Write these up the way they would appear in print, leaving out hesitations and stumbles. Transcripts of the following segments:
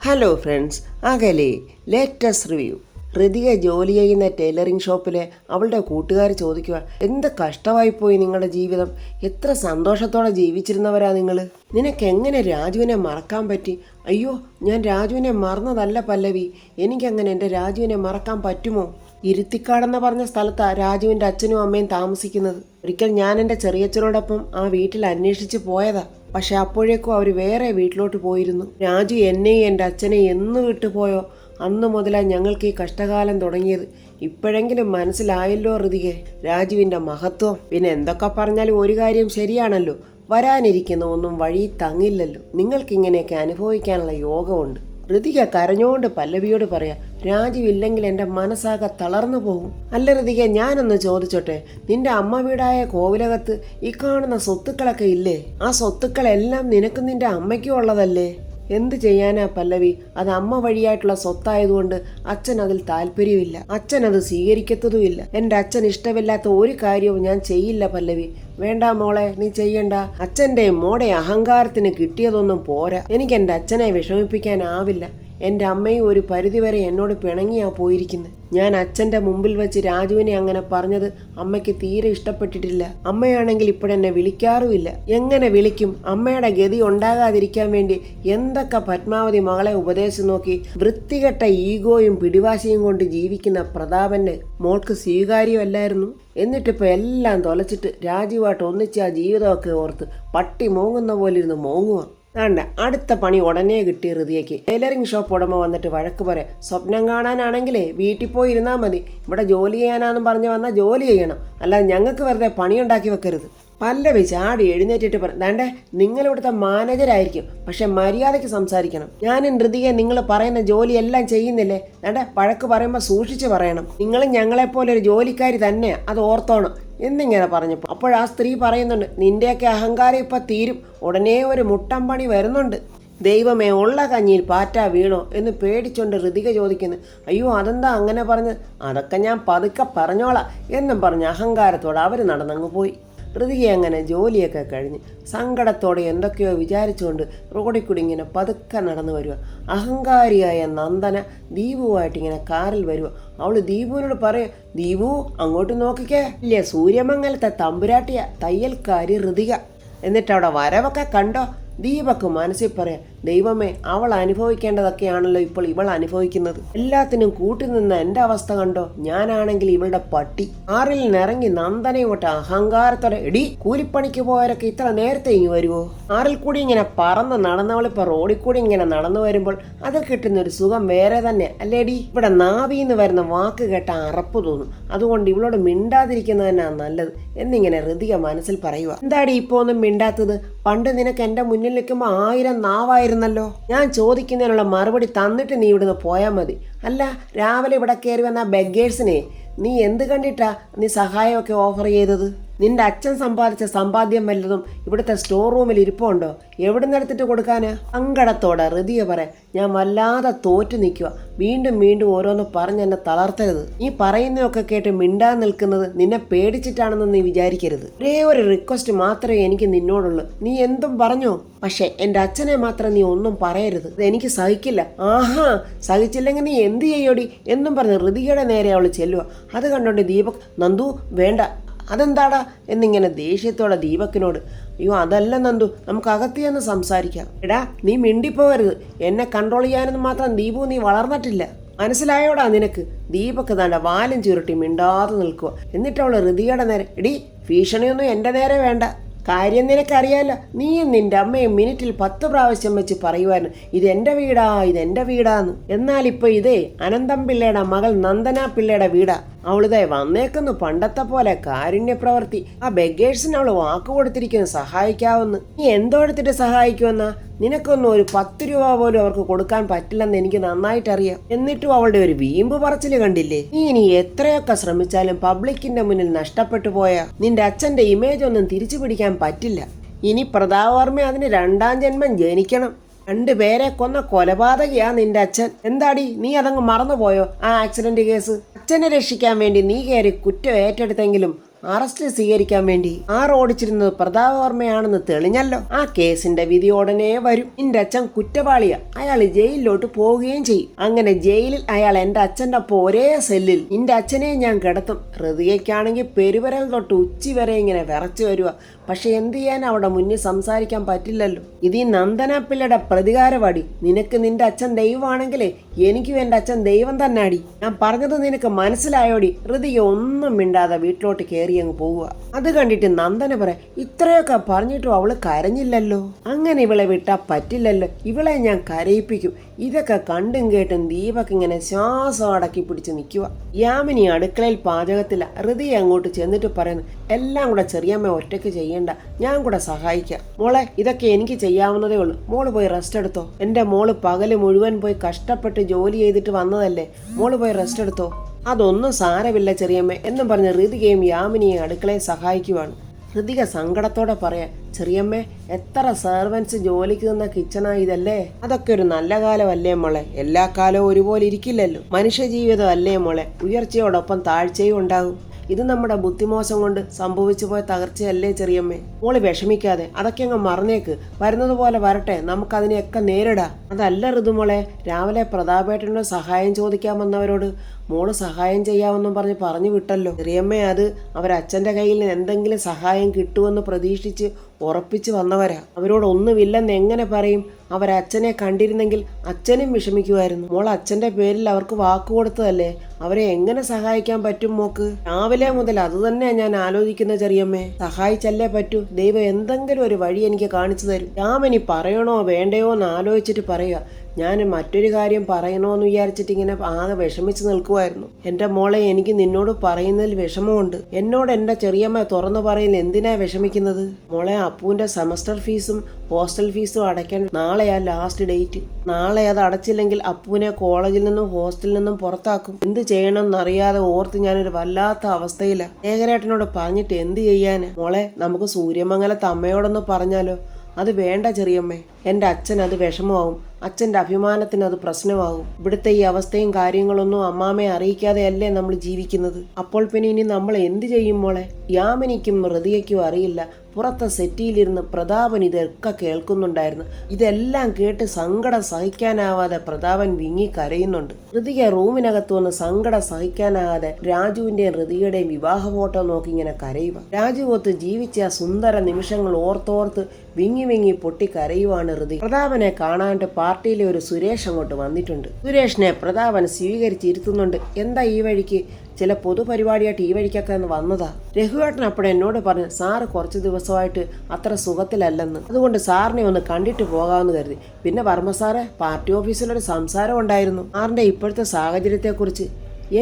Hello friends, അകലെ latest review. Ritika ജോലി ചെയ്യുന്ന ടൈലറിംഗ് ഷോപ്പിലെ അവളുടെ കൂട്ടുകാർ ചോദിക്കുക, എന്ത് കഷ്ടമായിപ്പോയി നിങ്ങളുടെ ജീവിതം, എത്ര സന്തോഷത്തോടെ ജീവിച്ചിരുന്നവരാ നിങ്ങൾ, നിനക്ക് എങ്ങനെ രാജുവിനെ മറക്കാൻ പറ്റി? അയ്യോ, ഞാൻ രാജുവിനെ മറന്നതല്ല പല്ലവി, എനിക്കങ്ങനെ എൻ്റെ രാജുവിനെ മറക്കാൻ പറ്റുമോ? ഇരുത്തിക്കാടെന്ന് പറഞ്ഞ സ്ഥലത്താണ് രാജുവിൻ്റെ അച്ഛനും അമ്മയും താമസിക്കുന്നത്. ഒരിക്കൽ ഞാൻ എൻ്റെ ചെറിയച്ഛനോടൊപ്പം ആ വീട്ടിൽ അന്വേഷിച്ച് പോയതാ. പക്ഷെ അപ്പോഴേക്കും അവർ വേറെ വീട്ടിലോട്ട് പോയിരുന്നു. രാജു എന്നെയും എൻ്റെ അച്ഛനെയും എന്ന് വിട്ടുപോയോ അന്ന് മുതലാണ് ഞങ്ങൾക്ക് ഈ കഷ്ടകാലം തുടങ്ങിയത്. ഇപ്പോഴെങ്കിലും മനസ്സിലായല്ലോ ഋതികെ രാജുവിൻ്റെ മഹത്വം. പിന്നെ എന്തൊക്കെ പറഞ്ഞാലും ഒരു കാര്യം ശരിയാണല്ലോ, വരാനിരിക്കുന്ന ഒന്നും വഴി തങ്ങില്ലല്ലോ. നിങ്ങൾക്കിങ്ങനെയൊക്കെ അനുഭവിക്കാനുള്ള യോഗമുണ്ട്. ഋതിക കരഞ്ഞോണ്ട് പല്ലവിയോട് പറയാ, രാജുവില്ലെങ്കിൽ എൻ്റെ മനസ്സാകെ തളർന്നു പോകും. അല്ല ഋതിക, ഞാനൊന്ന് ചോദിച്ചോട്ടെ, നിന്റെ അമ്മ വീടായ കോവിലകത്ത് ഈ കാണുന്ന സ്വത്തുക്കളൊക്കെ ഇല്ലേ? ആ സ്വത്തുക്കളെല്ലാം നിനക്കും നിന്റെ അമ്മയ്ക്കും ഉള്ളതല്ലേ? എന്ത് ചെയ്യാനാ പല്ലവി, അത് അമ്മ വഴിയായിട്ടുള്ള സ്വത്തായതുകൊണ്ട് അച്ഛൻ അതിൽ താല്പര്യമില്ല, അച്ഛൻ അത് സ്വീകരിക്കത്തതുമില്ല. എൻ്റെ അച്ഛൻ ഇഷ്ടമില്ലാത്ത ഒരു കാര്യവും ഞാൻ ചെയ്യില്ല പല്ലവി. വേണ്ട മോളെ, നീ ചെയ്യണ്ട. അച്ഛൻ്റെ മോടെ അഹങ്കാരത്തിന് കിട്ടിയതൊന്നും പോരാ. എനിക്ക് എൻ്റെ അച്ഛനെ വിഷമിപ്പിക്കാനാവില്ല. എൻ്റെ അമ്മയും ഒരു പരിധിവരെ എന്നോട് പിണങ്ങിയാ പോയിരിക്കുന്നത്. ഞാൻ അച്ഛൻ്റെ മുമ്പിൽ വെച്ച് രാജുവിനെ അങ്ങനെ പറഞ്ഞത് അമ്മയ്ക്ക് തീരെ ഇഷ്ടപ്പെട്ടിട്ടില്ല. അമ്മയാണെങ്കിൽ ഇപ്പോഴെന്നെ വിളിക്കാറുമില്ല. എങ്ങനെ വിളിക്കും? അമ്മയുടെ ഗതി ഉണ്ടാകാതിരിക്കാൻ വേണ്ടി എന്തൊക്കെ പത്മാവതി മകളെ ഉപദേശിച്ച് നോക്കി. വൃത്തികെട്ട ഈഗോയും പിടിവാശിയും കൊണ്ട് ജീവിക്കുന്ന പ്രതാപന് മോൾക്ക് സ്വീകാര്യമല്ലായിരുന്നു. എന്നിട്ടിപ്പോൾ എല്ലാം തൊലച്ചിട്ട് രാജുവായിട്ട് ഒന്നിച്ച് ആ ജീവിതമൊക്കെ ഓർത്ത് പട്ടി മോങ്ങുന്ന പോലെ ഇരുന്ന് മോങ്ങുക. വേണ്ട, അടുത്ത പണി ഉടനെ കിട്ടി ഋതിയയ്ക്ക്. ടൈലറിംഗ് ഷോപ്പ് ഉടമ വന്നിട്ട് വഴക്ക് പറയാം, സ്വപ്നം കാണാനാണെങ്കിലേ വീട്ടിൽ പോയി ഇരുന്നാൽ മതി, ഇവിടെ ജോലി ചെയ്യാനാണെന്ന് പറഞ്ഞ് വന്നാൽ ജോലി ചെയ്യണം, അല്ലാതെ ഞങ്ങൾക്ക് വെറുതെ പണിയുണ്ടാക്കി വെക്കരുത്. പല്ലവി ചാടി എഴുന്നേറ്റിട്ട് പറ, ദാണ്ടേ നിങ്ങളിവിടുത്തെ മാനേജരായിരിക്കും, പക്ഷെ മര്യാദയ്ക്ക് സംസാരിക്കണം. ഞാനും ഋതികയെ നിങ്ങൾ പറയുന്ന ജോലി എല്ലാം ചെയ്യുന്നില്ലേ? ദാണ്ടേ വഴക്ക് പറയുമ്പോൾ സൂക്ഷിച്ച് പറയണം. നിങ്ങളും ഞങ്ങളെപ്പോലെ ഒരു ജോലിക്കാരി തന്നെയാ, അത് ഓർത്തോണം എന്നിങ്ങനെ പറഞ്ഞപ്പോൾ അപ്പോഴാ സ്ത്രീ പറയുന്നുണ്ട്, നിന്റെയൊക്കെ അഹങ്കാരം ഇപ്പം തീരും, ഉടനെ ഒരു മുട്ടം പണി വരുന്നുണ്ട്. ദൈവമേ, ഉള്ള കഞ്ഞിയിൽ പാറ്റ വീണോ എന്ന് പേടിച്ചോണ്ട് ഋതിക ചോദിക്കുന്നു. അയ്യോ, അതെന്താ അങ്ങനെ പറഞ്ഞ്? അതൊക്കെ ഞാൻ പതുക്കെ പറഞ്ഞോളാം എന്നും പറഞ്ഞ് അഹങ്കാരത്തോടെ അവർ നടന്നങ്ങ് പോയി. ഋതിക അങ്ങനെ ജോലിയൊക്കെ കഴിഞ്ഞ് സങ്കടത്തോടെ എന്തൊക്കെയോ വിചാരിച്ചുകൊണ്ട് റോഡിൽ കൂടി ഇങ്ങനെ പതുക്കെ നടന്നു വരിക. അഹങ്കാരിയായ നന്ദന ദീപുവായിട്ട് ഇങ്ങനെ കാറിൽ വരിക. അവൾ ദീപുവിനോട് പറയും, ദീപു അങ്ങോട്ട് നോക്കിക്കേ, ഇല്ലേ സൂര്യമംഗലത്തെ തമ്പുരാട്ടിയ തയ്യൽക്കാരി ഋതിക. എന്നിട്ട് അവിടെ വരവൊക്കെ കണ്ടോ? ദീപക്ക് മനസ്സിൽ പറയാം, ദൈവമേ, അവൾ അനുഭവിക്കേണ്ടതൊക്കെയാണല്ലോ ഇപ്പോൾ ഇവൾ അനുഭവിക്കുന്നത്. എല്ലാത്തിനും കൂട്ടുനിന്ന എൻ്റെ അവസ്ഥ കണ്ടോ? ഞാനാണെങ്കിൽ ഇവളുടെ പട്ടി. ആറിൽ നിറങ്ങി നന്ദനയോട്ട് അഹങ്കാരത്തോടെ, എടി കൂലിപ്പണിക്ക് പോയവരൊക്കെ ഇത്ര നേരത്തെ ഇങ്ങ് വരുവോ? ആറിൽ കൂടി ഇങ്ങനെ പറന്ന് നടന്നവളിപ്പോൾ റോഡിൽ കൂടി ഇങ്ങനെ നടന്നു വരുമ്പോൾ അത് കിട്ടുന്നൊരു സുഖം വേറെ തന്നെ അല്ലേടി? ഇവിടെ നാവിന്ന് വരുന്ന വാക്ക് കേട്ട അറപ്പ് തോന്നും. അതുകൊണ്ട് ഇവളോട് മിണ്ടാതിരിക്കുന്നത് തന്നെയാണ് നല്ലത് എന്നിങ്ങനെ ഋതിക മനസ്സിൽ പറയുക. എന്താടി ഇപ്പോൾ ഒന്നും മിണ്ടാത്തത്? പണ്ട് നിനക്ക് എൻ്റെ മുന്നിൽ നിൽക്കുമ്പോൾ 1000 നാവായിരുന്നല്ലോ. ഞാൻ ചോദിക്കുന്നതിനുള്ള മറുപടി തന്നിട്ട് നീ ഇവിടുന്ന് പോയാൽ മതി. അല്ല, രാവിലെ ഇവിടെ കയറി വന്ന ബെഗേഴ്സിനെ നീ എന്ത് കണ്ടിട്ടാ നീ സഹായമൊക്കെ ഓഫർ ചെയ്തത്? നിന്റെ അച്ഛൻ സമ്പാദിച്ച സമ്പാദ്യം വല്ലതും ഇവിടുത്തെ സ്റ്റോർ റൂമിൽ ഇരിപ്പുണ്ടോ? എവിടെ നിന്ന് എടുത്തിട്ട് കൊടുക്കാനാ? സങ്കടത്തോടെ ഋതിക പറയാൻ, ഞാൻ വല്ലാതെ തോറ്റു നിൽക്കുക. വീണ്ടും വീണ്ടും ഓരോന്ന് പറഞ്ഞ് എന്നെ തളർത്തരുത്. നീ പറയുന്നതൊക്കെ കേട്ട് മിണ്ടാൻ നിൽക്കുന്നത് നിന്നെ പേടിച്ചിട്ടാണെന്ന് നീ വിചാരിക്കരുത്. ഒരേ ഒരു റിക്വസ്റ്റ് മാത്രമേ എനിക്ക് നിന്നോടുള്ളൂ, നീ എന്തും പറഞ്ഞോ, പക്ഷെ എൻ്റെ അച്ഛനെ മാത്രം നീ ഒന്നും പറയരുത്, എനിക്ക് സഹിക്കില്ല. ആഹാ, സഹിച്ചില്ലെങ്കിൽ നീ എന്ത് ചെയ്യോടി എന്നും പറഞ്ഞ് ഋതികയുടെ നേരെ അവൾ ചെല്ലുക. അത് കണ്ടോണ്ട് ദീപക്, നന്ദു വേണ്ട, അതെന്താടാ എന്നിങ്ങനെ ദേഷ്യത്തോടെ ദീപക്കിനോട്. അയ്യോ അതല്ല നന്ദു, നമുക്ക് അകത്തിയെന്ന് സംസാരിക്കാം. എടാ നീ മിണ്ടിപ്പോകരുത്, എന്നെ കൺട്രോൾ ചെയ്യാനൊന്നും മാത്രം ദീപു നീ വളർന്നിട്ടില്ല, മനസ്സിലായോടാ നിനക്ക്? ദീപക്ക് താണ്ട വാലും ചുരുട്ടി മിണ്ടാതെ നിൽക്കുക. എന്നിട്ട് അവൾ ഋതികയുടെ നേരെ, എടി ഭീഷണിയൊന്നും എൻ്റെ നേരെ വേണ്ട, കാര്യം നിനക്കറിയാലോ, നീയും നിന്റെ അമ്മയും മിനിറ്റിൽ 10 പ്രാവശ്യം വെച്ച് പറയുവായിരുന്നു, ഇതെൻ്റെ വീടാ, ഇതെൻ്റെ വീടാന്ന്. എന്നാൽ ഇപ്പൊ ഇതേ അനന്തം പിള്ളയുടെ മകൾ നന്ദന പിള്ളയുടെ വീടാ. അവളിതേ വന്നേക്കുന്നു പണ്ടത്തെ പോലെ കാരുണ്യ പ്രവൃത്തി. ആ ബെഗേഴ്സിന് അവള് വാക്ക് കൊടുത്തിരിക്കുന്നു സഹായിക്കാവുന്ന. നീ എന്തോ എടുത്തിട്ട് സഹായിക്കുമെന്നാ? നിനക്കൊന്നും ഒരു 10 രൂപ പോലും അവർക്ക് കൊടുക്കാൻ പറ്റില്ലെന്ന് എനിക്ക് നന്നായിട്ടറിയാം. എന്നിട്ടും അവളുടെ ഒരു വീമ്പ് പറച്ചില് കണ്ടില്ലേ? നീ ഇനി എത്രയൊക്കെ ശ്രമിച്ചാലും പബ്ലിക്കിന്റെ മുന്നിൽ നഷ്ടപ്പെട്ടു പോയാ നിന്റെ അച്ഛന്റെ ഇമേജ് ഒന്നും തിരിച്ചു പിടിക്കാൻ പറ്റില്ല. ഇനി പ്രതാപവർമ്മ അതിന് 2ാം ജന്മം ജനിക്കണം. 2 പേരെ കൊന്ന കൊലപാതകയാ നിന്റെ അച്ഛൻ. എന്താടി നീ അതങ്ങ് മറന്നുപോയോ ആ ആക്സിഡന്റ് കേസ്? അച്ഛനെ രക്ഷിക്കാൻ വേണ്ടി നീ കയറി കുറ്റം ഏറ്റെടുത്തെങ്കിലും അറസ്റ്റ് സ്വീകരിക്കാൻ വേണ്ടി കാർ ഓടിച്ചിരുന്നത് പ്രതാപവർമ്മയാണെന്ന് തെളിഞ്ഞല്ലോ. ആ കേസിന്റെ വിധി ഉടനെ വരും. നിന്റെ അച്ഛൻ കുറ്റവാളിയാ, അയാൾ ജയിലിലോട്ട് പോവുകയും ചെയ്യും. അങ്ങനെ ജയിലിൽ അയാൾ എന്റെ അച്ഛന്റെ ഒപ്പം ഒരേ സെല്ലിൽ നിന്റെ അച്ഛനെ ഞാൻ കിടത്തും. ഹൃദയക്കാണെങ്കിൽ പെരുവരൽ തൊട്ട് ഉച്ചി വരെ ഇങ്ങനെ വിറച്ചു വരുക. പക്ഷെ എന്ത് ചെയ്യാൻ, അവിടെ മുന്നിൽ സംസാരിക്കാൻ പറ്റില്ലല്ലോ. ഇത് ഈ നന്ദനപ്പിള്ളയുടെ പ്രതികാരവാടി. നിനക്ക് നിന്റെ അച്ഛൻ ദൈവമാണെങ്കിലേ എനിക്കും എന്റെ അച്ഛൻ ദൈവം തന്നെ അടി. ഞാൻ പറഞ്ഞത് നിനക്ക് മനസ്സിലായോടി? ഹൃദയ ഒന്നും മിണ്ടാതെ വീട്ടിലോട്ട് കയറി അങ്ങ് പോവുക. അത് കണ്ടിട്ട് നന്ദന പറയാം, ഇത്രയൊക്കെ പറഞ്ഞിട്ടും അവള് കരഞ്ഞില്ലല്ലോ. അങ്ങനെ ഇവളെ വിട്ടാ പറ്റില്ലല്ലോ, ഇവളെ ഞാൻ കരയിപ്പിക്കും. ഇതൊക്കെ കണ്ടും കേട്ടും ദീപക് ഇങ്ങനെ ശ്വാസം അടക്കി പിടിച്ച് നിൽക്കുക. യാമിനി അടുക്കളയിൽ പാചകത്തില്ല. ഹൃദയ അങ്ങോട്ട് ചെന്നിട്ട് പറയുന്നു, എല്ലാം കൂടെ ചെറിയമ്മ ഒറ്റയ്ക്ക് ചെയ്യണ്ട, ഞാൻ കൂടെ സഹായിക്കാം. മോളെ, ഇതൊക്കെ എനിക്ക് ചെയ്യാവുന്നതേ ഉള്ളൂ. മോള് പോയി റെസ്റ്റ് എടുത്തോ. എന്റെ മോള് പകല് മുഴുവൻ പോയി കഷ്ടപ്പെട്ട് ജോലി ചെയ്തിട്ട് വന്നതല്ലേ, മോള് പോയി റെസ്റ്റ് എടുത്തോ. അതൊന്നും സാരമില്ല ചെറിയമ്മ എന്നും പറഞ്ഞ് ഹൃതികയും യാമിനിയെ അടുക്കളയെ സഹായിക്കുവാണ്. ഹൃതിക സങ്കടത്തോടെ പറയാം, ചെറിയമ്മേ, എത്ര സെർവൻസ് ജോലിക്ക് നിന്ന കിച്ചണാ ഇതല്ലേ. അതൊക്കെ ഒരു നല്ല കാലമല്ലേ മോളെ, എല്ലാ കാലവും ഒരുപോലെ ഇരിക്കില്ലല്ലോ. മനുഷ്യ ജീവിതം അല്ലേ മോളെ, ഉയർച്ചയോടൊപ്പം താഴ്ചയും ഉണ്ടാകും. ഇത് നമ്മുടെ ബുദ്ധിമോശം കൊണ്ട് സംഭവിച്ചു പോയ തകർച്ചയല്ലേ ചെറിയമ്മേ. മോള് വിഷമിക്കാതെ, അതൊക്കെ അങ്ങ് മറന്നേക്ക്. വരുന്നത് പോലെ വരട്ടെ, നമുക്കതിനെയൊക്കെ നേരിടാം. അതല്ല ഋതുമോളെ, രാവിലെ പ്രതാപേട്ടനോട് സഹായം ചോദിക്കാൻ വന്നവരോട് മോള് സഹായം ചെയ്യാമെന്നും പറഞ്ഞു വിട്ടല്ലോ. ചെറിയമ്മ അത് അവരച്ഛൻ്റെ കയ്യിൽ നിന്ന് എന്തെങ്കിലും സഹായം കിട്ടുമെന്ന് പ്രതീക്ഷിച്ച് ഉറപ്പിച്ച് വന്നവരാ. അവരോട് ഒന്നുമില്ലെന്ന് എങ്ങനെ പറയും? അവരച്ഛനെ കണ്ടിരുന്നെങ്കിൽ അച്ഛനും വിഷമിക്കുമായിരുന്നു. മോൾ അച്ഛൻ്റെ പേരിൽ അവർക്ക് വാക്ക് കൊടുത്തതല്ലേ, അവരെ എങ്ങനെ സഹായിക്കാൻ പറ്റും മോക്ക്? രാവിലെ മുതൽ അത് തന്നെയാണ് ഞാൻ ആലോചിക്കുന്ന ചെറിയമ്മേ. സഹായിച്ചല്ലേ പറ്റൂ. ദൈവം എന്തെങ്കിലും ഒരു വഴി എനിക്ക് കാണിച്ചു തരും. രാമനി പറയണോ വേണ്ടയോ എന്ന് ആലോചിച്ചിട്ട് പറയുക. ഞാൻ മറ്റൊരു കാര്യം പറയണോന്ന് വിചാരിച്ചിട്ട് ഇങ്ങനെ ആകെ വിഷമിച്ച് നിൽക്കുമായിരുന്നു. എൻ്റെ മോളെ, എനിക്ക് നിന്നോട് പറയുന്നതിൽ വിഷമമുണ്ട്. എന്നോട് എൻ്റെ ചെറിയമ്മ തുറന്നു പറയുന്നത് എന്തിനാ വിഷമിക്കുന്നത്? മോളെ, അപ്പൂൻ്റെ സെമസ്റ്റർ ഫീസും ഹോസ്റ്റൽ ഫീസും അടയ്ക്കാൻ നാളെയാ ലാസ്റ്റ് ഡേറ്റ്. നാളെ അത് അടച്ചില്ലെങ്കിൽ അപ്പൂനെ കോളേജിൽ നിന്നും ഹോസ്റ്റലിൽ നിന്നും പുറത്താക്കും. എന്ത് ചെയ്യണമെന്നറിയാതെ ഓർത്ത് ഞാനൊരു വല്ലാത്ത അവസ്ഥയിലാണ്. ശേഖരേട്ടനോട് പറഞ്ഞിട്ട് എന്ത് ചെയ്യാന്? മോളെ, നമുക്ക് സൂര്യമംഗലത്ത് അമ്മയോടൊന്ന് പറഞ്ഞാലോ? അത് വേണ്ട ചെറിയമ്മേ, എൻ്റെ അച്ഛൻ അത് വിഷമമാവും. അച്ഛൻ്റെ അഭിമാനത്തിന് അത് പ്രശ്നമാകും. ഇവിടുത്തെ ഈ അവസ്ഥയും കാര്യങ്ങളൊന്നും അമ്മാമ്മയെ അറിയിക്കാതെയല്ലേ നമ്മൾ ജീവിക്കുന്നത്. അപ്പോൾ പിന്നെ ഇനി നമ്മൾ എന്ത് ചെയ്യും മോളെ? യാമിനിക്കും ഹൃദയയ്ക്കും അറിയില്ല. പുറത്തെ സെറ്റിയിലിരുന്ന് പ്രതാപൻ ഇതൊക്കെ കേൾക്കുന്നുണ്ടായിരുന്നു. ഇതെല്ലാം കേട്ട് സങ്കടം സഹിക്കാനാവാതെ പ്രതാപൻ വിങ്ങി കരയുന്നുണ്ട്. ഹൃതിക റൂമിനകത്ത് വന്ന് സങ്കടം സഹിക്കാനാകാതെ രാജുവിന്റെയും ഹൃതികയുടെയും വിവാഹ ഫോട്ടോ നോക്കി ഇങ്ങനെ കരയുക. രാജുവൊത്ത് ജീവിച്ച ആ സുന്ദര നിമിഷങ്ങൾ ഓർത്തോർത്ത് വിങ്ങി വിങ്ങി പൊട്ടി കരയുവാണ് ഹൃതി. പ്രതാപനെ കാണാണ്ട് പാർട്ടിയിലെ ഒരു സുരേഷ് അങ്ങോട്ട് വന്നിട്ടുണ്ട്. സുരേഷിനെ പ്രതാപൻ സ്വീകരിച്ചിരുത്തുന്നുണ്ട്. എന്താ ഈ വഴിക്ക്? ചില പൊതുപരിപാടിയായിട്ട് ഈ വഴിക്കൊക്കെ ഒന്ന് വന്നതാ. രഘുവേട്ടൻ അപ്പോൾ എന്നോട് പറഞ്ഞു, സാറ് കുറച്ച് ദിവസമായിട്ട് അത്ര സുഖത്തിലല്ലെന്ന്, അതുകൊണ്ട് സാറിനെ ഒന്ന് കണ്ടിട്ട് പോകാമെന്ന് കരുതി. പിന്നെ വർമ്മ സാറെ, പാർട്ടി ഓഫീസിലൊരു സംസാരം ഉണ്ടായിരുന്നു. സാറിൻ്റെ ഇപ്പോഴത്തെ സാഹചര്യത്തെക്കുറിച്ച്.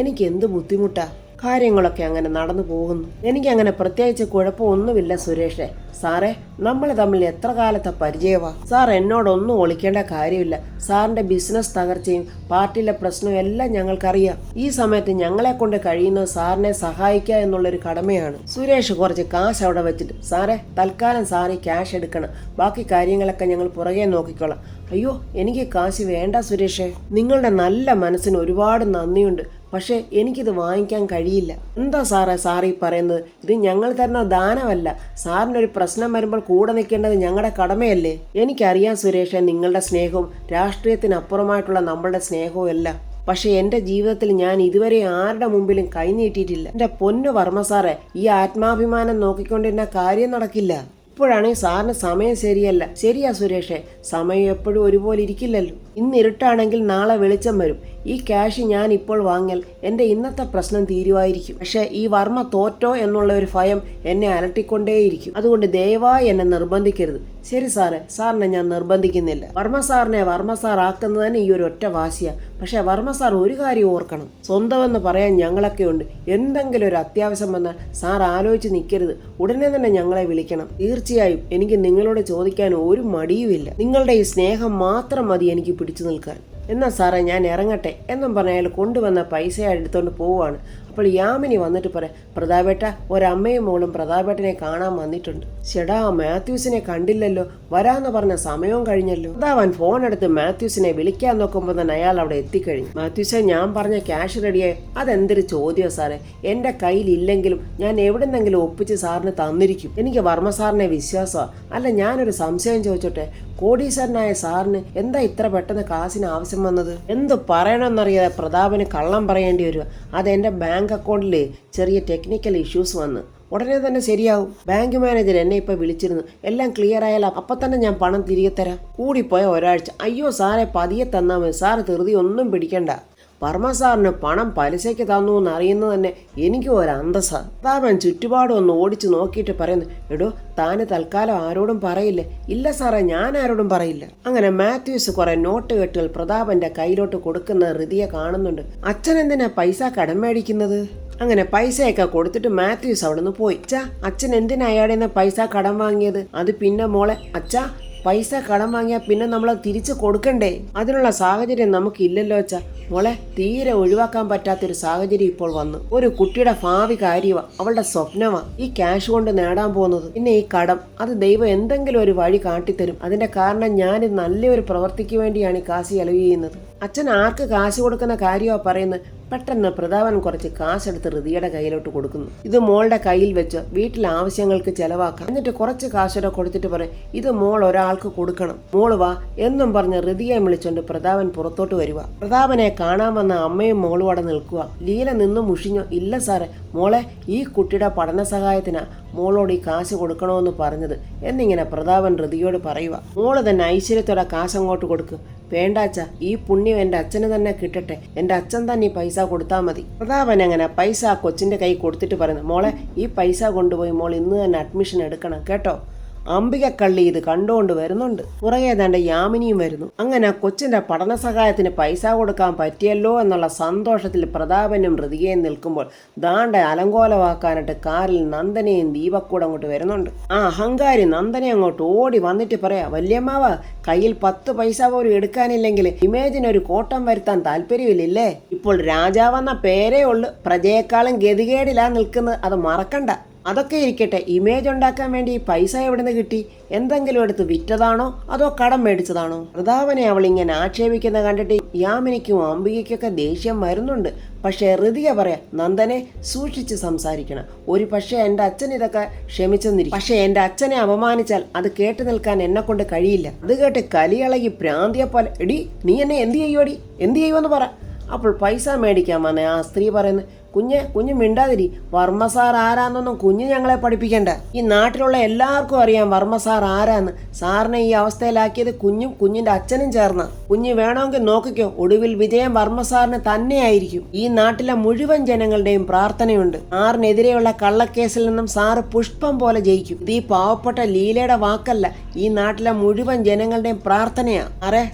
എനിക്ക് എന്ത് ബുദ്ധിമുട്ടാ. കാര്യങ്ങളൊക്കെ അങ്ങനെ നടന്നു പോകുന്നു. എനിക്കങ്ങനെ പ്രത്യേകിച്ച് കുഴപ്പമൊന്നുമില്ല സുരേഷേ. സാറേ, നമ്മൾ തമ്മിൽ എത്ര കാലത്തെ പരിചയമാ. സാർ എന്നോടൊന്നും ഒളിക്കേണ്ട കാര്യമില്ല. സാറിന്റെ ബിസിനസ് തകർച്ചയും പാർട്ടിയിലെ പ്രശ്നവും എല്ലാം ഞങ്ങൾക്കറിയാം. ഈ സമയത്ത് ഞങ്ങളെ കൊണ്ട് കഴിയുന്നത് സാറിനെ സഹായിക്കുക എന്നുള്ളൊരു കടമയാണ്. സുരേഷ് കുറച്ച് കാശ് അവിടെ വെച്ചിട്ട്, സാറേ, തൽക്കാലം സാറി ക്യാഷ് എടുക്കണം, ബാക്കി കാര്യങ്ങളൊക്കെ ഞങ്ങൾ പുറകെ നോക്കിക്കോളാം. അയ്യോ, എനിക്ക് കാശ് വേണ്ട സുരേഷേ. നിങ്ങളുടെ നല്ല മനസ്സിന് ഒരുപാട് നന്ദിയുണ്ട്. പക്ഷേ എനിക്കിത് വാങ്ങിക്കാൻ കഴിയില്ല. എന്താ സാറേ സാറി പറയുന്നത്? ഇത് ഞങ്ങൾ തരുന്ന ദാനമല്ല. സാറിനൊരു പ്രശ്നം വരുമ്പോൾ കൂടെ നിൽക്കേണ്ടത് ഞങ്ങളുടെ കടമയല്ലേ? എനിക്കറിയാം സുരേഷ്, നിങ്ങളുടെ സ്നേഹവും രാഷ്ട്രീയത്തിനപ്പുറമായിട്ടുള്ള നമ്മളുടെ സ്നേഹവും എല്ലാം. പക്ഷെ എൻ്റെ ജീവിതത്തിൽ ഞാൻ ഇതുവരെ ആരുടെ മുമ്പിലും കൈനീട്ടിയിട്ടില്ല. എൻ്റെ പൊന്നു വർമ്മ സാറേ, ഈ ആത്മാഭിമാനം നോക്കിക്കൊണ്ടിരുന്ന കാര്യം നടക്കില്ല. ഇപ്പോഴാണെങ്കിൽ സാറിന് സമയം ശരിയല്ല. ശരിയാ സുരേഷേ, സമയം എപ്പോഴും ഒരുപോലെ ഇരിക്കില്ലല്ലോ. ഇന്ന് ഇരുട്ടാണെങ്കിൽ നാളെ വെളിച്ചം വരും. ഈ ക്യാഷ് ഞാൻ ഇപ്പോൾ വാങ്ങിയാൽ എൻ്റെ ഇന്നത്തെ പ്രശ്നം തീരുമായിരിക്കും. പക്ഷേ ഈ വർമ്മ തോറ്റോ എന്നുള്ള ഒരു ഭയം എന്നെ അലട്ടിക്കൊണ്ടേയിരിക്കും. അതുകൊണ്ട് ദയവായി എന്നെ നിർബന്ധിക്കരുത്. ശരി സാറേ, സാറിനെ ഞാൻ നിർബന്ധിക്കുന്നില്ല. വർമ്മ സാറിനെ വർമ്മ സാർ ആക്കുന്നത് തന്നെ ഈ ഒരു ഒറ്റ വാശിയാണ്. പക്ഷെ വർമ്മ സാർ ഒരു കാര്യം ഓർക്കണം, സ്വന്തമെന്ന് പറയാൻ ഞങ്ങളൊക്കെ ഉണ്ട്. എന്തെങ്കിലും ഒരു അത്യാവശ്യം വന്നാൽ സാർ ആലോചിച്ച് നിൽക്കരുത്, ഉടനെ തന്നെ ഞങ്ങളെ വിളിക്കണം. തീർച്ചയായും എനിക്ക് നിങ്ങളോട് ചോദിക്കാൻ ഒരു മടിയുമില്ല. നിങ്ങളുടെ ഈ സ്നേഹം മാത്രം മതി എനിക്ക് പിടിച്ചു നിൽക്കാൻ. എന്നാ സാറേ, ഞാൻ ഇറങ്ങട്ടെ എന്നും പറഞ്ഞ അയാൾ കൊണ്ടുവന്ന പൈസ എടുത്തോണ്ട് പോവുകയാണ്. അപ്പോൾ യാമിനി വന്നിട്ട് പറയാം, പ്രതാപേട്ട ഒരമ്മയും മോളും പ്രതാപേട്ടനെ കാണാൻ വന്നിട്ടുണ്ട്. ചേടാ, മാത്യൂസിനെ കണ്ടില്ലല്ലോ, വരാന്ന് പറഞ്ഞ സമയവും കഴിഞ്ഞല്ലോ. പ്രതാപൻ ഫോൺ എടുത്ത് മാത്യൂസിനെ വിളിക്കാൻ നോക്കുമ്പോൾ തന്നെ അയാൾ അവിടെ എത്തിക്കഴിഞ്ഞു. മാത്യൂസെ, ഞാൻ പറഞ്ഞ ക്യാഷ് റെഡിയായി. അതെന്തൊരു ചോദ്യമോ സാറേ, എന്റെ കയ്യിലില്ലെങ്കിലും ഞാൻ എവിടെന്നെങ്കിലും ഒപ്പിച്ച് സാറിന് തന്നിരിക്കും. എനിക്ക് വർമ്മ സാറിനെ വിശ്വാസമാണ്. അല്ല, ഞാനൊരു സംശയം ചോദിച്ചോട്ടെ, കോടീശ്വരനായ സാറിന് എന്താ ഇത്ര പെട്ടെന്ന് കാശിന് ആവശ്യം വന്നത്? എന്ത് പറയണമെന്നറിയാതെ പ്രതാപന് കള്ളം പറയേണ്ടി വരിക. അതെന്റെ ബാങ്ക് അക്കൗണ്ടിൽ ചെറിയ ടെക്നിക്കൽ ഇഷ്യൂസ് വന്ന് ഉടനെ തന്നെ ശരിയാവും. ബാങ്ക് മാനേജർ എന്നെ ഇപ്പൊ വിളിച്ചിരുന്നു. എല്ലാം ക്ലിയർ ആയാലും അപ്പൊ തന്നെ ഞാൻ പണം തിരികെ തരാം. കൂടിപ്പോയ ഒരാഴ്ച. അയ്യോ സാറെ, പതിയെ തന്നാൽ മതി സാറ്, ധൃതി ഒന്നും പിടിക്കണ്ട. വർമ്മ സാറിന് പണം പലിശയ്ക്ക് തന്നു എന്ന് അറിയുന്നത് തന്നെ എനിക്ക് ഒരു അന്തസ്സ. പ്രതാപൻ ചുറ്റുപാടും ഒന്ന് ഓടിച്ചു നോക്കിയിട്ട് പറയുന്നു, എടോ താന് തൽക്കാലം ആരോടും പറയില്ലേ? ഇല്ല സാറേ, ഞാൻ ആരോടും പറയില്ല. അങ്ങനെ മാത്യൂസ് കുറെ നോട്ട് കെട്ടുകൾ പ്രതാപന്റെ കയ്യിലോട്ട് കൊടുക്കുന്ന ഹൃതിയെ കാണുന്നുണ്ട്. അച്ഛൻ എന്തിനാ പൈസ കടം മേടിക്കുന്നത്? അങ്ങനെ പൈസയൊക്കെ കൊടുത്തിട്ട് മാത്യൂസ് അവിടെ നിന്ന് പോയി. അച്ഛൻ എന്തിനാ അയാളിൽ നിന്ന് പൈസ കടം വാങ്ങിയത്? അത് പിന്നെ മോളെ, അച്ഛാ പൈസ കടം വാങ്ങിയാൽ പിന്നെ നമ്മൾ തിരിച്ചു കൊടുക്കണ്ടേ? അതിനുള്ള സാഹചര്യം നമുക്കില്ലല്ലോ അച്ഛാ. മോളെ, തീരെ ഒഴിവാക്കാൻ പറ്റാത്തൊരു സാഹചര്യം ഇപ്പോൾ വന്നു. ഒരു കുട്ടിയുടെ ഭാവി കാര്യമാണ്, അവളുടെ സ്വപ്നമാണ് ഈ ക്യാഷ് കൊണ്ട് നേടാൻ പോകുന്നത്. പിന്നെ ഈ കടം, അത് ദൈവം എന്തെങ്കിലും ഒരു വഴി കാട്ടിത്തരും. അതിന്റെ കാരണം ഞാൻ നല്ലൊരു പ്രവൃത്തിക്ക് വേണ്ടിയാണ് ഈ കാശ് ചെലവ് ചെയ്യുന്നത്. അച്ഛൻ ആർക്ക് കാശ് കൊടുക്കുന്ന കാര്യമാണ് പറയുന്നത്? പെട്ടെന്ന് പ്രതാപൻ കുറച്ച് കാശെടുത്ത് ഹൃതിയുടെ കയ്യിലോട്ട് കൊടുക്കുന്നു. ഇത് മോളുടെ കയ്യിൽ വെച്ച് വീട്ടിലെ ആവശ്യങ്ങൾക്ക് ചെലവാക്കാം. എന്നിട്ട് കുറച്ച് കാശോടെ കൊടുത്തിട്ട് പറയും, ഇത് മോൾ ഒരാൾക്ക് കൊടുക്കണം, മോള് വാ എന്നും പറഞ്ഞ് ഹൃതിയെ വിളിച്ചോണ്ട് പ്രതാപൻ പുറത്തോട്ട് വരുക. പ്രതാപനെ കാണാൻ വന്ന അമ്മയും മോളും അവിടെ നിൽക്കുക. ലീല നിന്നും മുഷിഞ്ഞോ? ഇല്ല സാറേ, മോളെ ഈ കുട്ടിയുടെ പഠന സഹായത്തിനാ മോളോട് ഈ കാശ് കൊടുക്കണമെന്ന് പറഞ്ഞത് എന്നിങ്ങനെ പ്രതാപൻ ഹൃതിയോട് പറയുക. മോള് തന്നെ ഐശ്വര്യത്തോടെ കാശ് അങ്ങോട്ട് കൊടുക്കുക. വേണ്ടാച്ച, ഈ പുണ്യം എൻ്റെ അച്ഛന് തന്നെ കിട്ടട്ടെ, എൻ്റെ അച്ഛൻ തന്നെ ഈ പൈസ കൊടുത്താൽ മതി. പ്രതാപൻ അങ്ങനെ പൈസ കൊച്ചിൻ്റെ കൈ കൊടുത്തിട്ട് പറയുന്നു, മോളെ ഈ പൈസ കൊണ്ടുപോയി മോൾ ഇന്ന് തന്നെ അഡ്മിഷൻ എടുക്കണം കേട്ടോ. അംബികക്കള്ളി ഇത് കണ്ടുകൊണ്ട് വരുന്നുണ്ട്. പുറകെ ഏതാണ്ട് യാമിനിയും വരുന്നു. അങ്ങനെ കൊച്ചിന്റെ പഠന സഹായത്തിന് പൈസ കൊടുക്കാൻ പറ്റിയല്ലോ എന്നുള്ള സന്തോഷത്തിൽ പ്രതാപനും ഹൃതികയും നിൽക്കുമ്പോൾ ദാണ്ടെ അലങ്കോലമാക്കാനായിട്ട് കാറിൽ നന്ദനയും ദീപക്കൂടെ അങ്ങോട്ട് വരുന്നുണ്ട്. ആ അഹങ്കാരി നന്ദനെ അങ്ങോട്ട് ഓടി വന്നിട്ട് പറയാ, വല്യമ്മാവ കയ്യിൽ 10 പൈസ പോലും എടുക്കാനില്ലെങ്കിൽ ഇമേജിനൊരു കോട്ടം വരുത്താൻ താല്പര്യമില്ലേ? ഇപ്പോൾ രാജാവെന്ന പേരേ ഉള്ളു, പ്രജയെക്കാളും ഗതികേടിലാ നിൽക്കുന്നത്, അത് മറക്കണ്ട. അതൊക്കെ ഇരിക്കട്ടെ, ഇമേജ് ഉണ്ടാക്കാൻ വേണ്ടി ഈ പൈസ എവിടുന്ന് കിട്ടി? എന്തെങ്കിലും എടുത്ത് വിറ്റതാണോ അതോ കടം മേടിച്ചതാണോ? പ്രതാപനെ അവൾ ഇങ്ങനെ ആക്ഷേപിക്കുന്ന കണ്ടിട്ട് യാമിനിക്കും അംബികയ്ക്കൊക്കെ ദേഷ്യം വരുന്നുണ്ട്. പക്ഷേ ഹൃതിക പറയാ, നന്ദനെ സൂക്ഷിച്ച് സംസാരിക്കണം. ഒരു പക്ഷേ എൻ്റെ അച്ഛൻ ഇതൊക്കെ ക്ഷമിച്ചെന്നിരിക്കും, പക്ഷെ എൻ്റെ അച്ഛനെ അപമാനിച്ചാൽ അത് കേട്ടു നിൽക്കാൻ എന്നെ കൊണ്ട് കഴിയില്ല. അത് കേട്ട് കലിയളകി പ്രാന്തിയെ പോലെ, എടി നീ എന്നെ എന്ത് ചെയ്യുവടി, എന്ത് ചെയ്യുമെന്ന് പറ. അപ്പോൾ പൈസ മേടിക്കാൻ വന്നേ ആ സ്ത്രീ പറയുന്നു, കുഞ്ഞ് മിണ്ടാതിരി, വർമ്മ സാർ ആരാന്നൊന്നും കുഞ്ഞ് ഞങ്ങളെ പഠിപ്പിക്കണ്ട. ഈ നാട്ടിലുള്ള എല്ലാവർക്കും അറിയാം വർമ്മ സാർ ആരാന്ന്. സാറിനെ ഈ അവസ്ഥയിലാക്കിയത് കുഞ്ഞും കുഞ്ഞിന്റെ അച്ഛനും ചേർന്ന. കുഞ്ഞ് വേണമെങ്കിൽ നോക്കിക്കോ, ഒടുവിൽ വിജയം വർമ്മ സാറിന് തന്നെയായിരിക്കും. ഈ നാട്ടിലെ മുഴുവൻ ജനങ്ങളുടെയും പ്രാർത്ഥനയുണ്ട്. സാറിനെതിരെയുള്ള കള്ളക്കേസിൽ നിന്നും സാറ് പുഷ്പം പോലെ ജയിക്കും. ഇത് ഈ പാവപ്പെട്ട ലീലയുടെ വാക്കല്ല, ഈ നാട്ടിലെ മുഴുവൻ ജനങ്ങളുടെയും പ്രാർത്ഥനയാ.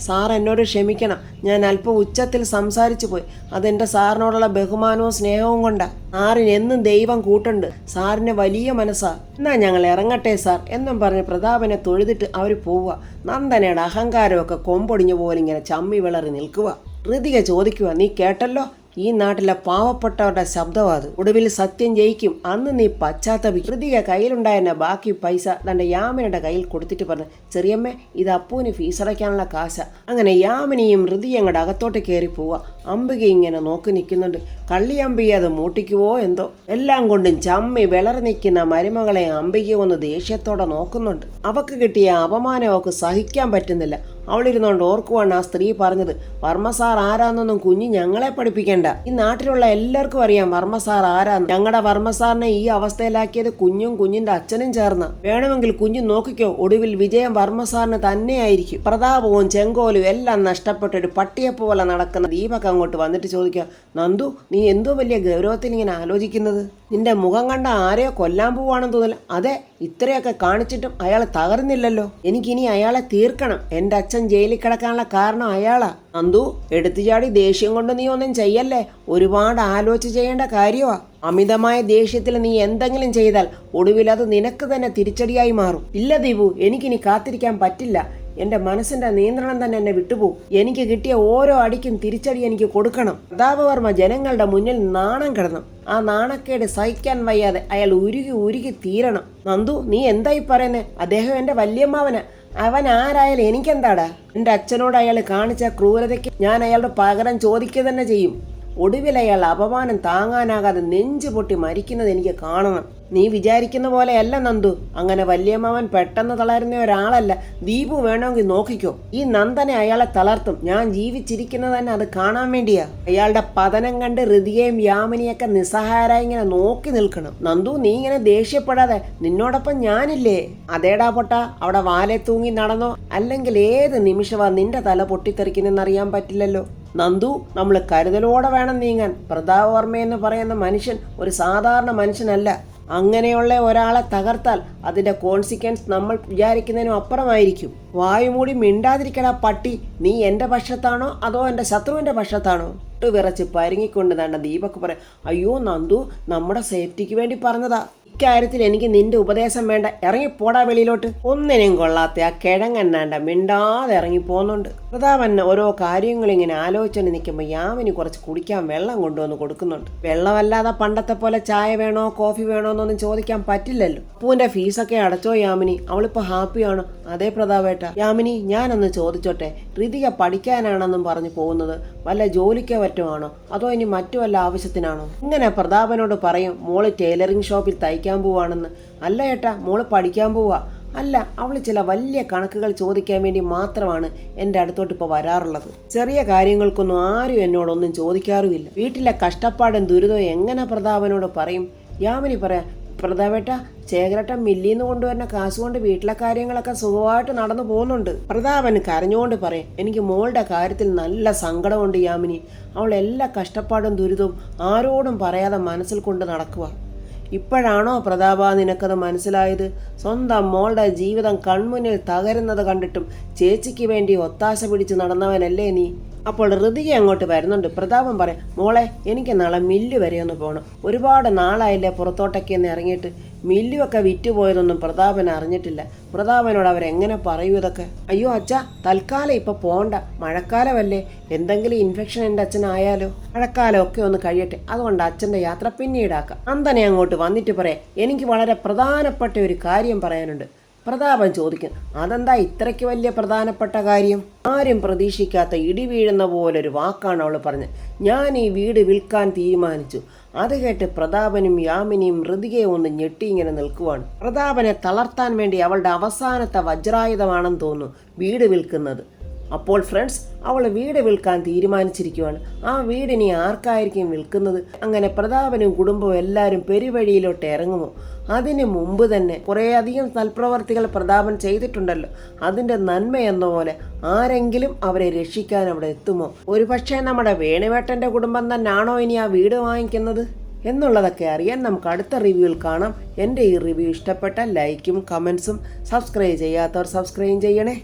സാർ എന്നോട് ക്ഷമിക്കണം, ഞാൻ അല്പം ഉച്ചത്തിൽ സംസാരിച്ചു പോയി. അതെന്റെ സാറിനോടുള്ള ബഹുമാനവും സ്നേഹവും കൊണ്ടാ. സാറിന് എന്നും ദൈവം കൂട്ടുണ്ട്, സാറിന് വലിയ മനസ്സാ. എന്നാ ഞങ്ങൾ ഇറങ്ങട്ടെ സാർ എന്നും പറഞ്ഞ് പ്രതാപനെ തൊഴുതിട്ട് അവർ പോവുക. നന്ദനയുടെ അഹങ്കാരമൊക്കെ കൊമ്പൊടിഞ്ഞ പോലെ ഇങ്ങനെ ചമ്മി വിളറി നിൽക്കുക. ഹൃതിക ചോദിക്കുക, നീ കേട്ടല്ലോ, ഈ നാട്ടിലെ പാവപ്പെട്ടവരുടെ ശബ്ദവാത്. ഒടുവിൽ സത്യം ജയിക്കും, അന്ന് നീ പശ്ചാത്തപിക്കും. ഹൃതിക കയ്യിലുണ്ടായിരുന്ന ബാക്കി പൈസ തന്റെ യാമിനിയുടെ കയ്യിൽ കൊടുത്തിട്ട് പറഞ്ഞു, ചെറിയമ്മേ ഇത് അപ്പൂന് ഫീസടയ്ക്കാനുള്ള കാശ. അങ്ങനെ യാമിനിയും ഹൃതിയും അങ്ങോട്ട് അകത്തോട്ട് കയറി പോവുക. അംബിക ഇങ്ങനെ നോക്കി നിൽക്കുന്നുണ്ട്. കള്ളി അംബിക അത് മൂട്ടിക്കുവോ എന്തോ. എല്ലാം കൊണ്ടും ചമ്മി വിളറി നിൽക്കുന്ന മരുമകളെ അംബിക ഒന്ന് ദേഷ്യത്തോടെ നോക്കുന്നുണ്ട്. അവക്ക് കിട്ടിയ അപമാനം അവക്ക് സഹിക്കാൻ പറ്റുന്നില്ല. അവളിരുന്നോണ്ട് ഓർക്കുവാണ് ആ സ്ത്രീ പറഞ്ഞത്, വർമ്മ സാർ ആരാന്നൊന്നും കുഞ്ഞ് ഞങ്ങളെ പഠിപ്പിക്കണ്ട. ഈ നാട്ടിലുള്ള എല്ലാവർക്കും അറിയാം വർമ്മ സാർ ആരാന്ന്. ഞങ്ങളുടെ വർമ്മ സാറിനെ ഈ അവസ്ഥയിലാക്കിയത് കുഞ്ഞും കുഞ്ഞിന്റെ അച്ഛനും ചേർന്ന്. വേണമെങ്കിൽ കുഞ്ഞു നോക്കിക്കോ, ഒടുവിൽ വിജയം വർമ്മ സാറിന് തന്നെയായിരിക്കും. പ്രതാപവും ചെങ്കോലും എല്ലാം നഷ്ടപ്പെട്ടൊരു പട്ടിയെപ്പോലെ നടക്കുന്ന ദീപക് അങ്ങോട്ട് വന്നിട്ട് ചോദിക്കുക, നന്ദു നീ എന്തോ വലിയ ഗൗരവത്തിൽ ഇങ്ങനെ ആലോചിക്കുന്നത്? നിന്റെ മുഖം കണ്ട ആരെയോ കൊല്ലാൻ പോവാണെന്ന് തോന്നില്ല. അതെ, ഇത്രയൊക്കെ കാണിച്ചിട്ടും അയാൾ തകർന്നില്ലല്ലോ. എനിക്കിനി അയാളെ തീർക്കണം. എൻ്റെ അച്ഛൻ ജയിലിൽ കിടക്കാനുള്ള കാരണം അയാളാ. നന്ദു എടുത്തുചാടി ദേഷ്യം കൊണ്ട് നീ ഒന്നും ചെയ്യല്ലേ, ഒരുപാട് ആലോചിച്ച് ചെയ്യേണ്ട കാര്യമാ. അമിതമായ ദേഷ്യത്തിൽ നീ എന്തെങ്കിലും ചെയ്താൽ ഒടുവിൽ അത് നിനക്ക് തന്നെ തിരിച്ചടിയായി മാറും. ഇല്ല ദീപു, എനിക്കിനി കാത്തിരിക്കാൻ പറ്റില്ല. എൻ്റെ മനസ്സിൻ്റെ നിയന്ത്രണം തന്നെ എന്നെ വിട്ടുപോകും. എനിക്ക് കിട്ടിയ ഓരോ അടിക്കും തിരിച്ചടി എനിക്ക് കൊടുക്കണം. പ്രതാപവർമ്മ ജനങ്ങളുടെ മുന്നിൽ നാണം കിടണം. ആ നാണക്കേട് സഹിക്കാൻ വയ്യാതെ അയാൾ ഉരുകി ഉരുകി തീരണം. നന്ദു, നീ എന്തായി പറയുന്നേ? അദ്ദേഹം എൻ്റെ വല്യമ്മാവന്. അവൻ ആരായാലും എനിക്കെന്താടാ? എൻ്റെ അച്ഛനോട് അയാൾ കാണിച്ച ക്രൂരതയ്ക്ക് ഞാൻ അയാളുടെ പകരം ചോദിക്കുക തന്നെ ചെയ്യും. ഒടുവിൽ അയാൾ അപമാനം താങ്ങാനാകാതെ നെഞ്ചു പൊട്ടി മരിക്കുന്നത് എനിക്ക് കാണണം. നീ വിചാരിക്കുന്ന പോലെയല്ല നന്ദു. അങ്ങനെ വല്യമ്മാവൻ പെട്ടെന്ന് തളരുന്ന ഒരാളല്ല. ദീപു വേണമെങ്കിൽ നോക്കിക്കോ. ഈ നന്ദനെ അയാളെ തളർത്തും. ഞാൻ ജീവിച്ചിരിക്കുന്നത് തന്നെ അത് കാണാൻ വേണ്ടിയാ. അയാളുടെ പതനം കണ്ട് ഋതികയും യാമിനിയൊക്കെ നിസ്സഹായരായി ഇങ്ങനെ നോക്കി നിൽക്കണം. നന്ദു, നീ ഇങ്ങനെ ദേഷ്യപ്പെടാതെ. നിന്നോടൊപ്പം ഞാനില്ലേ? അതേടാ പൊട്ട, അവിടെ വാലെ തൂങ്ങി നടന്നോ? അല്ലെങ്കിൽ ഏത് നിമിഷമാ നിന്റെ തല പൊട്ടിത്തെറിക്കുന്നെന്നറിയാൻ പറ്റില്ലല്ലോ. നന്ദു, നമ്മൾ കരുതലോടെ വേണം നീങ്ങാൻ. പ്രതാപവർമ്മ എന്ന് പറയുന്ന മനുഷ്യൻ ഒരു സാധാരണ മനുഷ്യനല്ല. അങ്ങനെയുള്ള ഒരാളെ തകർത്താൽ അതിൻ്റെ കോൺസിക്വൻസ് നമ്മൾ വിചാരിക്കുന്നതിനും അപ്പുറമായിരിക്കും. വായുമൂടി മിണ്ടാതിരിക്കടാ പട്ടി. നീ എൻ്റെ പക്ഷത്താണോ അതോ എൻ്റെ ശത്രുവിൻ്റെ പക്ഷത്താണോ? വിറച്ച് പരുങ്ങിക്കൊണ്ട് വേണ്ട ദീപക് പറയാം, അയ്യോ നന്ദു, നമ്മുടെ സേഫ്റ്റിക്ക് വേണ്ടി പറഞ്ഞതാ. ഇക്കാര്യത്തിൽ എനിക്ക് നിന്റെ ഉപദേശം വേണ്ട. ഇറങ്ങിപ്പോടാ വെളിയിലോട്ട്. ഒന്നിനെയും കൊള്ളാത്ത ആ കിഴങ്ങെണ്ണാണ്ട മിണ്ടാതെ ഇറങ്ങിപ്പോന്നുണ്ട്. പ്രതാപൻ ഓരോ കാര്യങ്ങളിങ്ങനെ ആലോചിച്ചുകൊണ്ട് നിൽക്കുമ്പോൾ യാമിനി കുറച്ച് കുടിക്കാൻ വെള്ളം കൊണ്ടുവന്ന് കൊടുക്കുന്നുണ്ട്. വെള്ളമല്ലാതെ പണ്ടത്തെ പോലെ ചായ വേണോ കോഫി വേണോ എന്നൊന്നും ചോദിക്കാൻ പറ്റില്ലല്ലോ. അപ്പൂന്റെ ഫീസൊക്കെ അടച്ചോ യാമിനി? അവളിപ്പോൾ ഹാപ്പിയാണോ? അതേ പ്രതാപേട്ട. യാമിനി, ഞാനൊന്ന് ചോദിച്ചോട്ടെ, ഋതിക പഠിക്കാനാണെന്നും പറഞ്ഞു പോകുന്നത് വല്ല ജോലിക്കോ പറ്റുവാണോ അതോ ഇനി മറ്റു വല്ല ആവശ്യത്തിനാണോ? ഇങ്ങനെ പ്രതാപനോട് പറയും, മോള് ടൈലറിംഗ് ഷോപ്പിൽ തയ്ക്കാൻ പോവാണെന്ന്. അല്ല ഏട്ടാ, മോള് പഠിക്കാൻ പോവാ. അല്ല, അവൾ ചില വലിയ കണക്കുകൾ ചോദിക്കാൻ വേണ്ടി മാത്രമാണ് എൻ്റെ അടുത്തോട്ട് ഇപ്പോൾ വരാറുള്ളത്. ചെറിയ കാര്യങ്ങൾക്കൊന്നും ആരും എന്നോടൊന്നും ചോദിക്കാറുമില്ല. വീട്ടിലെ കഷ്ടപ്പാടും ദുരിതവും എങ്ങനെ പ്രതാപനോട് പറയും? യാമിനി പറയാം, പ്രതാപേട്ട, ചേകരട്ടൻ മില്ലിന്ന് കൊണ്ടുവരുന്ന കാശുകൊണ്ട് വീട്ടിലെ കാര്യങ്ങളൊക്കെ സുഖമായിട്ട് നടന്നു പോകുന്നുണ്ട്. പ്രതാപന് കരഞ്ഞുകൊണ്ട് പറയും, എനിക്ക് മോളുടെ കാര്യത്തിൽ നല്ല സങ്കടമുണ്ട് യാമിനി. അവൾ എല്ലാ കഷ്ടപ്പാടും ദുരിതവും ആരോടും പറയാതെ മനസ്സിൽ കൊണ്ട് നടക്കുക. ഇപ്പോഴാണോ പ്രതാപ നിനക്കത് മനസ്സിലായത്? സ്വന്തം മോളുടെ ജീവിതം കൺമുന്നിൽ തകരുന്നത് കണ്ടിട്ടും ചേച്ചിക്ക് വേണ്ടി ഒത്താശ പിടിച്ച് നടന്നവനല്ലേ നീ? അപ്പോൾ ഋതിക അങ്ങോട്ട് വരുന്നുണ്ട്. പ്രതാപൻ പറയാം, മോളെ, എനിക്ക് നാളെ മില്ല് വരെ ഒന്ന് പോകണം. ഒരുപാട് നാളായില്ലേ പുറത്തോട്ടൊക്കെ ഒന്ന് ഇറങ്ങിയിട്ട്. മില്ലുമൊക്കെ വിറ്റുപോയതൊന്നും പ്രതാപൻ അറിഞ്ഞിട്ടില്ല. പ്രതാപനോട് അവരെങ്ങനെ പറയൂ ഇതൊക്കെ? അയ്യോ അച്ഛ, തൽക്കാലം ഇപ്പം പോണ്ട, മഴക്കാലമല്ലേ, എന്തെങ്കിലും ഇൻഫെക്ഷൻ എൻ്റെ അച്ഛനായാലോ? മഴക്കാലമൊക്കെ ഒന്ന് കഴിയട്ടെ, അതുകൊണ്ട് അച്ഛൻ്റെ യാത്ര പിന്നീടാക്കാം. അന്തനെ അങ്ങോട്ട് വന്നിട്ട് പറയാം, എനിക്ക് വളരെ പ്രധാനപ്പെട്ട ഒരു കാര്യം പറയാനുണ്ട്. പ്രതാപൻ ചോദിക്കും, അതെന്താ ഇത്രയ്ക്ക് വലിയ പ്രധാനപ്പെട്ട കാര്യം? ആരും പ്രതീക്ഷിക്കാത്ത ഇടി വീഴുന്ന പോലൊരു വാക്കാണ് അവൾ പറഞ്ഞത്. ഞാൻ ഈ വീട് വിൽക്കാൻ തീരുമാനിച്ചു. അത് കേട്ട് പ്രതാപനും യാമിനിയും ഋതികയും ഒന്ന് ഞെട്ടി ഇങ്ങനെ നിൽക്കുവാണ്. പ്രതാപനെ തളർത്താൻ വേണ്ടി അവളുടെ അവസാനത്തെ വജ്രായുധമാണെന്ന് തോന്നുന്നു വീട് വിൽക്കുന്നത്. അപ്പോൾ ഫ്രണ്ട്സ്, അവൾ വീട് വിൽക്കാൻ തീരുമാനിച്ചിരിക്കുകയാണ്. ആ വീടിനി ആർക്കായിരിക്കും വിൽക്കുന്നത്? അങ്ങനെ പ്രതാപനും കുടുംബവും എല്ലാവരും പെരുവഴിയിലോട്ട് ഇറങ്ങുമോ? അതിന് മുമ്പ് തന്നെ കുറേയധികം സൽപ്രവർത്തികൾ പ്രതാപൻ ചെയ്തിട്ടുണ്ടല്ലോ. അതിൻ്റെ നന്മയെന്ന പോലെ ആരെങ്കിലും അവരെ രക്ഷിക്കാൻ അവിടെ എത്തുമോ? ഒരു പക്ഷേ നമ്മുടെ വേണുവേട്ടൻ്റെ കുടുംബം തന്നെയാണോ ഇനി ആ വീട് വാങ്ങിക്കുന്നത് എന്നുള്ളതൊക്കെ അറിയാൻ നമുക്ക് അടുത്ത റിവ്യൂവിൽ കാണാം. എൻ്റെ ഈ റിവ്യൂ ഇഷ്ടപ്പെട്ട ലൈക്കും കമൻസും, സബ്സ്ക്രൈബ് ചെയ്യാത്തവർ സബ്സ്ക്രൈബ് ചെയ്യണേ.